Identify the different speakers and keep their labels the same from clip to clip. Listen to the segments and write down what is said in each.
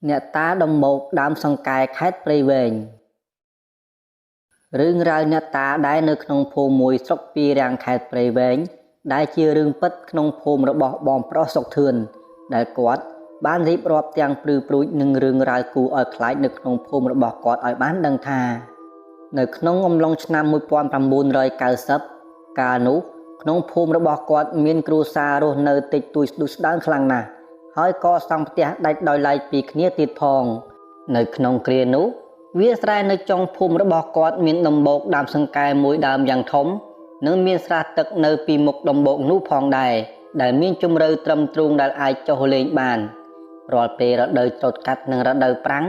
Speaker 1: អ្នកតាដំមោកដើមសង្កែខេត្តព្រៃវែងរឿងរ៉ាវអ្នកតាដែលនៅក្នុងភូមិមួយស្រុកពីរាំងខេត្តព្រៃវែងដែលជារឿងពិតក្នុងភូមិរបស់បងប្រុសសុកធឿនដែលគាត់បានរៀបរាប់ទាំងព្រឺព្រួចនឹងរឿងរ៉ាវគួរឲ្យខ្លាចនៅក្នុងភូមិរបស់គាត់ឲ្យបានដឹងថានៅក្នុងអំឡុងឆ្នាំ1990កាលនោះក្នុងភូមិរបស់គាត់មានគ្រួសាររស់នៅតិចតួចស្ដុះស្ដើងខ្លាំងណាស់ហើយក៏សង់ផ្ទះដាច់ដោយឡែកពីគ្នាទៀតផងនៅក្នុងគ្រានោះវាលស្រែនៅចុងភូមិរបស់គាត់មានដំបូកដើមសង្កែមួយដើមយ៉ាងធំនិងមានស្រះទឹកនៅពីមុខដំបូកនោះផងដែរដែលមានជម្រៅត្រឹមទ្រូងដែលអាចចុះលេងបានរាល់ពេលរដូវច្រូតកាត់និងរដូវប្រាំង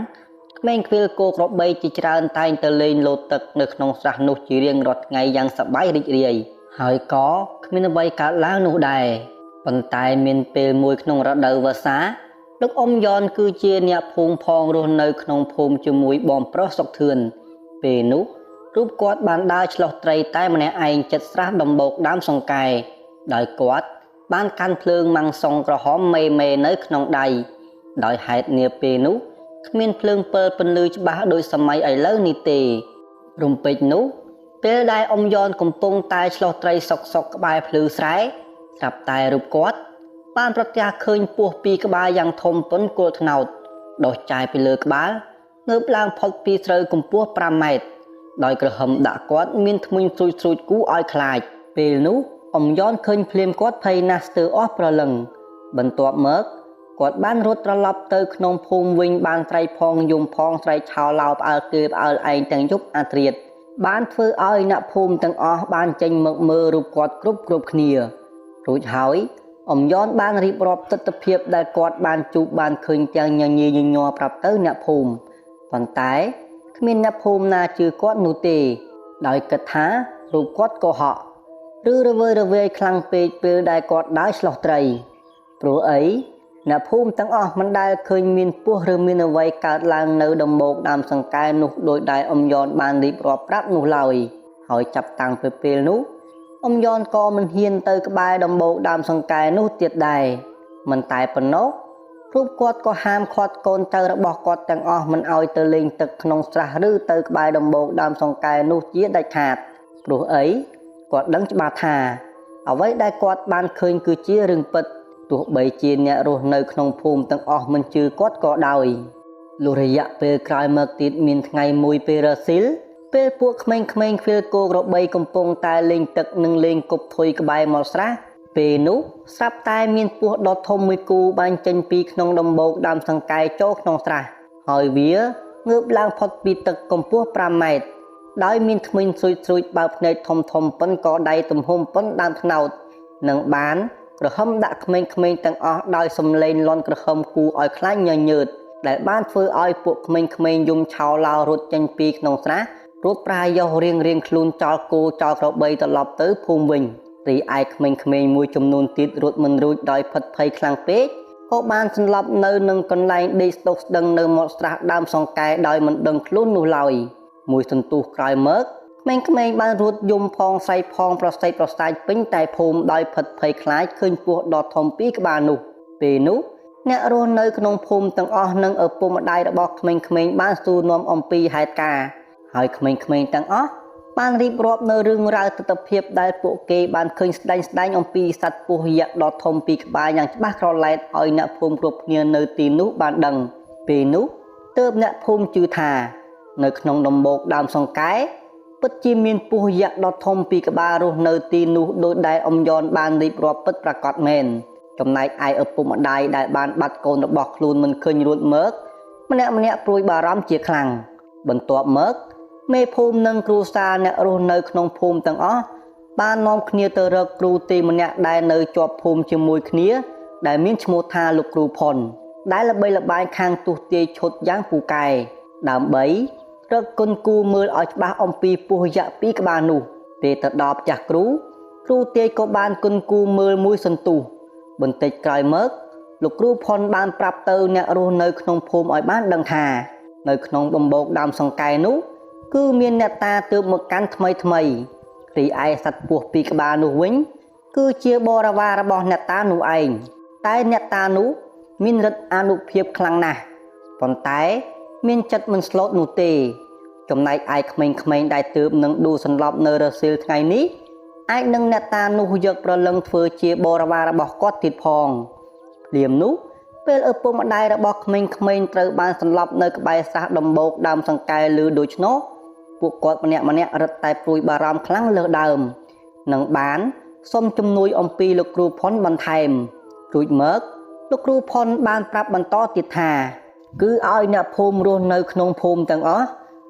Speaker 1: ក្មេងខ្វៀលគោក្របីជាច្រើនតែងទៅលេងលោតទឹកនៅក្នុងស្រះនោះជារៀងរាល់ថ្ងៃយ៉ាងសប្បាយរីករាយហើយក៏គ្មានអ្វីកើតឡើងនោះដែរប៉ុន្តែមានពេលមួយក្នុងរដូវវស្សាលោកអ៊ំយ៉នគឺជាអ្នកភូមិផងរស់នៅក្នុងភូមិជាមួយបងប្រុសសុកធឿនពេលនោះរូបគាត់បានដើរឆ្លោះត្រីតែម្នាក់ឯងជិតស្រះដំបូកដើមសង្កែដោយគាត់បានកាន់ភ្លើងម៉ាំងសុងក្រហមមេនៅក្នុងដៃដោយហេតុនាពេលនោះគ្មានភ្លើងពិលពន្លឺច្បាស់ដូចសម័យឥឡូវនេះទេរំពេចនោះពេលដែលអ៊ំយ៉នកំពុងតែឆ្លោះត្រីសុកក្បែរភ្លឺស្រែស្រាប់តែរូបគាត់បានប្រទះឃើញពស់ពីរក្បាលយ៉ាងធំប៉ុនគល់ថ្នោតដុះចាយពីលើក្បាលងើបឡើងផុតពីស្រូវកម្ពស់5ម៉ែត្រដោយក្រហមដាក់គាត់មានធ្មេញស្រួចគូឲ្យខ្លាចពេលនោះអ៊ំយ៉នឃើញភ្លាមគាត់ភ័យណាស់ស្ទើរអស់ព្រលឹងបន្ទាប់មកគាត់បានរត់ត្រឡប់ទៅក្នុងភូមិវិញបានត្រីផងយំផងស្រែកឆោឡោផ្អើលគេផ្អើលឯងទាំងយប់អាធ្រាត្របានធ្វើឲ្យអ្នកភូមិទាំងអស់បានចេញមកមើលរូបគាត់គ្រប់គ្នារួចហើយអ៊ំយ៉នបានរៀបរាប់ទស្សនវិជ្ជាដែលគាត់បានជួបបានឃើញទាំងញញញ័រប្រាប់ទៅអ្នកភូមិប៉ុន្តែគ្មានអ្នកភូមិណាជឿគាត់នោះទេដោយគិតថារូបគាត់កុហកឬរវើរវាយខ្លាំងពេកពេលដែលគាត់ដើរឆ្លោះត្រីព្រោះអីអ្នកភូមិទាំងអស់មិនដែលឃើញមានពស់ឬមានអ្វីកើតឡើងនៅដំបូកដើមសង្កែនោះដោយដែលអ៊ំយ៉នបានរៀបរាប់ប្រាប់នោះឡើយហើយចាប់តាំងពីពេលនោះអ៊ំយ៉នក៏មិនហ៊ានទៅក្បែរដំបូកដើមសង្កែនោះទៀតដែរមិនតែប៉ុណ្ណោះរូបគាត់ក៏ហាមឃាត់កូនចៅរបស់គាត់ទាំងអស់មិនឲ្យទៅលេងទឹកក្នុងស្រះឬទៅក្បែរដំបូកដើមសង្កែនោះជាដាច់ខាតព្រោះអីគាត់ដឹងច្បាស់ថាអ្វីដែលគាត់បានឃើញគឺជារឿងពិតទោះបីជាអ្នករស់នៅក្នុងភូមិទាំងអស់មិនជឿគាត់ក៏ដោយលុះរយៈពេលក្រោយមកទៀតមានថ្ងៃមួយពេលរសៀលពេលពួកក្មេងៗខ្វៀលគោក្របីកំពុងតែលេងទឹកនិងលេងគប់ធុយក្បែរមាត់ស្រះពេលនោះស្រាប់តែមានពស់ដ៏ធំមួយគូបានចេញពីក្នុងដំបូកដើមសង្កែចូលក្នុងស្រះហើយវាងើបឡើងផុតពីទឹកកម្ពស់5ម៉ែត្រដោយមានធ្មេញស្រួចបើកភ្នែកធំប៉ុនក៏ដៃទំហំប៉ុនដើមត្នោតនិងបានក្រហមដាក់ក្មេងៗទាំងអស់ដោយសំឡេងលាន់ក្រហមគូឲ្យខ្លាញ់ញញើតដែលបានធ្វើឲ្យពួកក្មេងៗយំឆោឡោរត់ចេញពីក្នុងស្រះរួចប្រាយោរៀងខ្លួនចោលគោចោលក្របីត្រឡប់ទៅភូមិវិញរីឯក្មេងៗមួយចំនួនទៀតរត់មិនរួចដោយផិតភ័យខ្លាំងពេកក៏បានសន្លប់នៅនឹងកន្លែងដេកស្តុកស្ដឹងនៅមាត់ស្រះដើមសង្កែដោយមិនដឹងខ្លួននោះឡើយមួយសន្ទុះក្រោយមកក្មេងៗបានរត់យំផងស្រែកផងប្រសេកប្រសាចពេញតែភូមិដោយផិតភ័យខ្លាចឃើញពស់ដ៏ធំពីរក្បាលនោះពេលនោះអ្នករស់នៅក្នុងភូមិទាំងអស់និងឪពុកម្ដាយរបស់ក្មេងៗបានសួរនាំអំពីហេតុការណ៍ហើយក្មេងៗទាំងអស់បានរៀបរាប់នៅរឿងរ៉ាវទស្សនវិជ្ជាដែលពួកគេបានឃើញស្ដែងអំពីសត្វពស់យក្សដ៏ធំពីរក្បាលយ៉ាងច្បាស់ក្រឡែតឲ្យអ្នកភូមិគ្រប់គ្នានៅទីនោះបានដឹងពេលនោះទើបអ្នកភូមិជឿថានៅក្នុងដំបូកដើមសង្កែពិតជាមានពស់យក្សដ៏ធំពីរក្បាលរស់នៅទីនោះដោយដែលអ៊ំយ៉នបានរៀបរាប់ពិតប្រាកដមែនចំណែកឯឪពុកម្ដាយដែលបានបាត់កូនរបស់ខ្លួនមិនឃើញរួចមកម្នាក់ព្រួយបារម្ភជាខ្លាំងបន្ទាប់មកមេភូមិនិងគ្រួសារអ្នករស់នៅក្នុងភូមិទាំងអស់បាននាំគ្នាទៅរកគ្រូទីម្នាក់ដែលនៅជាប់ភូមិជាមួយគ្នាដែលមានឈ្មោះថាលោកគ្រូផុនដែលល្បីល្បាញខាងទស្សន៍ទាយឈុតយ៉ាងពូកែដើម្បីរកគុណគូមើលឲ្យច្បាស់អំពីពស់យក្សពីរក្បាលនោះពេលទៅដល់ផ្ទះគ្រូទាយក៏បានគុណគូមើលមួយសន្ទុះបន្តិចក្រោយមកលោកគ្រូផុនបានប្រាប់ទៅអ្នករស់នៅក្នុងភូមិឲ្យបានដឹងថានៅក្នុងដំបូកដើមសង្កែនោះគឺមានអ្នកតាទើបមកកាន់ថ្មីរីឯសត្វពស់ពីរក្បាលនោះវិញគឺជាបរិវាររបស់អ្នកតានោះឯងតែអ្នកតានោះមានឫទ្ធិអានុភាពខ្លាំងណាស់ ប៉ុន្តែមានចិត្តមិនស្លូតនោះទេចំណែកឯក្មេងៗដែលទើបនឹងដួលសន្លប់នៅរសៀលថ្ងៃនេះអាចនឹងអ្នកតានោះយកប្រលឹងធ្វើជាបរិវាររបស់គាត់ទៀតផងភ្លាមនោះពេលឪពុកម្ដាយរបស់ក្មេងៗត្រូវបានសន្លប់នៅក្បែរស្រះដំបូកដើមសង្កែលឺដូច្នោះពួកគាត់ម្នាក់រត់តែព្រួយបារម្ភខ្លាំងលើដើមនឹងបានសូមជំនួយអំពីលោកគ្រូផុនបន្ថែមរួចមកលោកគ្រូផុនបានប្រាប់បន្តទៀតថាគឺឲ្យអ្នកភូមិរស់នៅក្នុងភូមិទាំងអស់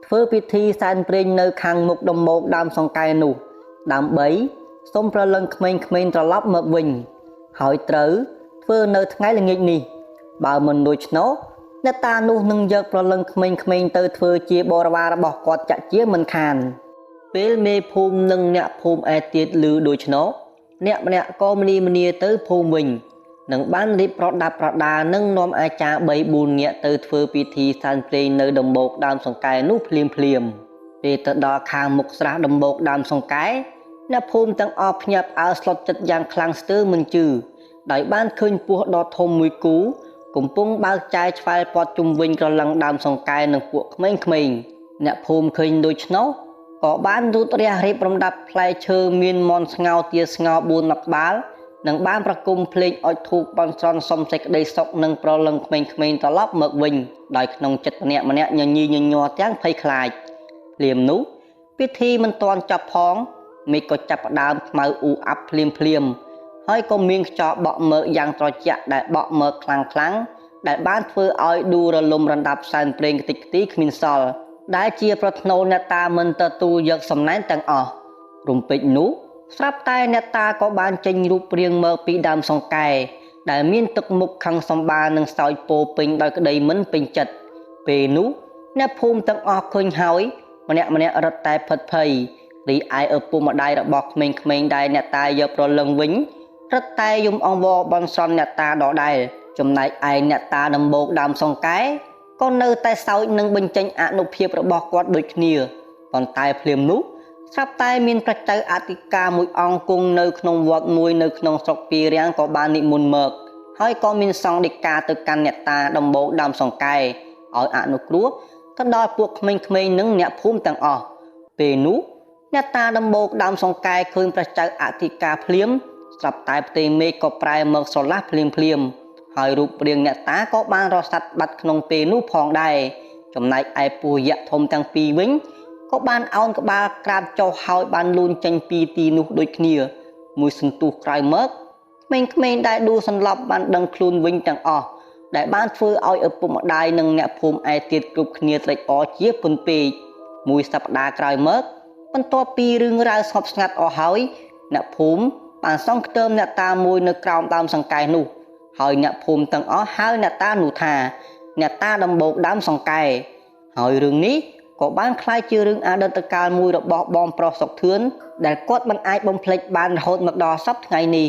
Speaker 1: ធ្វើពិធីសែនព្រេននៅខាងមុខដំបូកដើមសង្កែនោះដើម្បីសូមប្រលឹងក្មេងៗត្រឡប់មកវិញហើយត្រូវធ្វើនៅថ្ងៃល្ងាចនេះបើមិនដូច្នោះអ្នកតានោះនឹងយកប្រលឹងក្មេងៗទៅធ្វើជាបរិវាររបស់គាត់ចាក់ជាមិនខានពេលមេភូមិនិងអ្នកភូមិឯទៀតឮដូច្នោះអ្នកម្នាក់ក៏មនីទៅភូមិវិញនឹងបានរៀបប្រដាប់ប្រដានិងនាំអាចារ្យ 3-4 នាក់ទៅធ្វើពិធីសែនព្រេននៅដំបូកដើមសង្កែនោះភ្លាមពេលទៅដល់ខាងមុខស្រះដំបូកដើមសង្កែអ្នកភូមិទាំងអស់ភ្ញាក់ផ្អើលស្លុតចិត្តយ៉ាងខ្លាំងស្ទើរមិនជឿដោយបានឃើញពស់ដ៏ធំមួយគូកំពុងបើកចាយឆ្វែលព័ទ្ធជុំវិញក្រឡឹងដើមសង្កែនឹងពួកក្មេងៗអ្នកភូមិឃើញដូច្នោះក៏បានរូតរះរៀបរំដាប់ផ្លែឈើមានមន់ស្ងោទាស្ងោ4 ក្បាលនិងបានប្រគំភ្លេងអុជធូបបន់ស្រន់សុំសេចក្តីសុខនិងប្រលឹងក្មេងៗត្រឡប់មកវិញដោយក្នុងចិត្តម្នាក់ញញីញញ័រទាំងភ័យខ្លាចភ្លាមនោះពិធីមិនទាន់ចប់ផងមេឃក៏ចាប់ផ្ដើមខ្មៅអ៊ូអាប់ភ្លាមហើយក៏មានខ្យល់បក់មើកយ៉ាងត្រជាក់ដែលបក់មើកខ្លាំងដែលបានធ្វើឲ្យឌូរលំរណ្ដាប់សែនព្រេនខ្ទេចខ្ទីគ្មានសល់ដែលជាប្រថ្នូលអ្នកតាមិនទទួលយកសំណែនទាំងអស់រំពេចនោះស្រាប់តែអ្នកតាក៏បានចេញរូបរាងមើលពីដើមសង្កែដែលមានទឹកមុខខឹងសម្បានិងសោយពោពេញដោយក្តីមិនពេញចិត្តពេលនោះអ្នកភូមិទាំងអស់ឃើញហើយម្នាក់រត់តែផិតភ័យរីឯឪពុកម្ដាយរបស់ក្មេងៗដែលអ្នកតាយកប្រលឹងវិញរត់តែយំអង្វរបន់ស្រន់អ្នកតាដដែលចំណែកឯអ្នកតាដំបូកដើមសង្កែក៏នៅតែសោចនឹងបញ្ចេញអនុភាពរបស់គាត់ដូចគ្នាប៉ុន្តែភ្លាមនោះស្រាប់តែមានព្រះចៅអធិការមួយអង្គគង់នៅក្នុងវត្តមួយនៅក្នុងស្រុកពីរាំងក៏បាននិមន្តមកហើយក៏មានសង្ឃដីកាទៅកាន់អ្នកតាដំបូកដើមសង្កែឲ្យអនុគ្រោះទៅដល់ពួកក្មេងៗនិងអ្នកភូមិទាំងអស់ពេលនោះអ្នកតាដំបូកដើមសង្កែឃើញព្រះចៅអធិការភ្លាមស្រាប់តែផ្ទៃមេឃក៏ប្រែមកស្រឡះភ្លាមហើយរូបរាងអ្នកតាក៏បានរសាត់បាត់ក្នុងពេលនោះផងដែរចំណែកឯពស់យក្សធំទាំងពីរវិញក៏បានអោនក្បាលក្រាបចុះហើយបានលូនចេញពីទីនោះដូចគ្នាមួយសន្ទុះក្រោយមកក្មេងៗដែលដួលសន្លប់បានដឹងខ្លួនវិញទាំងអស់ដែលបានធ្វើឲ្យឪពុកម្ដាយនិងអ្នកភូមិឯទៀតគ្រប់គ្នាត្រេកអរជាពន់ពេកមួយសប្តាហ៍ក្រោយមកបន្ទាប់ពីរឿងរ៉ាវស្ងប់ស្ងាត់អស់ហើយអ្នកភូមិបានសង់ខ្ទមអ្នកតាមួយនៅក្រោមដើមសង្កែនោះហើយអ្នកភូមិទាំងអស់ហៅអ្នកតានោះថាអ្នកតាដំបូកដើមសង្កែហើយរឿងនេះក៏បានคล้ายជារឿងអតីតកាលមួយរបស់បងប្រុសសុកធឿនដែលគាត់មិនអាចបំភ្លេចបានរហូតមកដល់សព្វថ្ងៃនេះ